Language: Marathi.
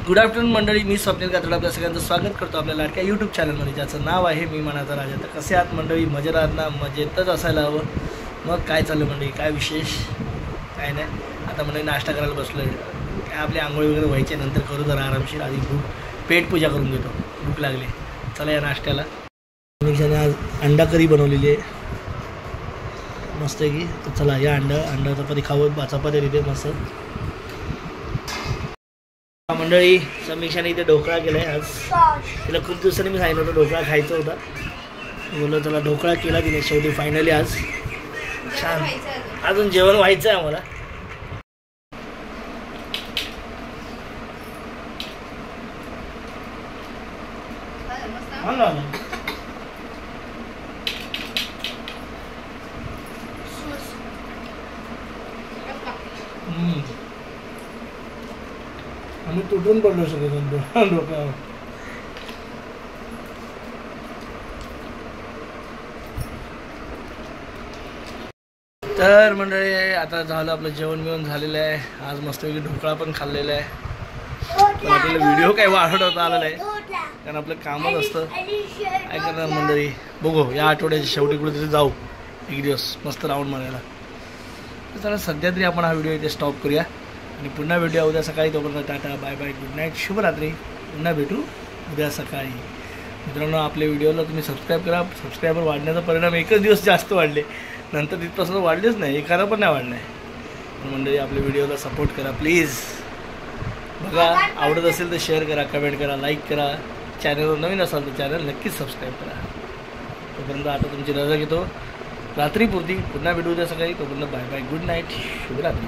गुड आफ्टरनून मंडळी, मी स्वप्नील कातड आपल्या सगळ्यांचं स्वागत करतो आपल्या लाडक्या यूट्यूब चॅनलमध्ये, ज्याचं नाव आहे मी मनाचा राजा. तर कसे आहात मंडळी? मजेत आहात ना? मजेतच असायला हवं. मग काय चाललं मंडळी, काय विशेष? काय नाही, आता मंडळी नाश्ता करायला बसलो आहे. काय आपली आंघोळी वगैरे व्हायचे, नंतर करू जरा आरामशीर. आधी पेट पूजा करून घेतो, भूक लागली. चला या नाश्त्याला. समीक्षाने आज अंडा करी बनवलेली आहे मस्त आहे की. तर चला या अंडा चपाती खावं. चपाती तिथे मस्त मंडळी. समीक्षाने इथे ढोकळा केला आहे आज. तिला खूप दिवसांनी मी सांगितलं होतं ढोकळा खायचा होता, बोललो चला ढोकळा केला तिने शेवटी फायनली आज. छान. अजून जेवण व्हायचं आहे आम्हाला. आम्ही तुटून पडलो सगळं डोक्यावर. तर मंडळी आता झालं आपलं जेवण बिवण झालेलं आहे. आज मस्तपैकी ढोकळा पण खाल्लेला आहे. पण आपल्याला व्हिडिओ काय वाढवता आलेला आहे कारण आपलं कामच असतं. काय करणार मंडळी, बघू या आठवड्याच्या शेवटी कुठेतरी जाऊ एक दिवस मस्त राऊंड मारायला. तर चला सध्या तरी आपण हा व्हिडिओ इथे स्टॉप करूया आणि पुन्हा भेटूया उद्या सकाळी. तोपर्यंत tata bye bye, good night, शुभरात्री. पुन्हा भेटू उद्या सकाळी. मित्रांनो, आपल्या व्हिडिओला तुम्ही सबस्क्राईब करा. सबस्क्रायबर वाढण्याचा परिणाम एकच दिवस जास्त वाढले, नंतर तिथपासून वाढलेच नाही, एखादा पण नाही वाढलं आहे. मंडळी आपल्या व्हिडिओला सपोर्ट करा प्लीज. बघा, आवडत असेल तर शेअर करा, कमेंट करा, लाईक करा. चॅनलवर नवीन असाल तर चॅनल नक्कीच सबस्क्राईब करा. तोपर्यंत आता तुमची रजा घेतो रात्रीपुरती. पुन्हा भेटू उद्या सकाळी. तोपर्यंत बाय बाय, गुड नाईट, शुभरात्री.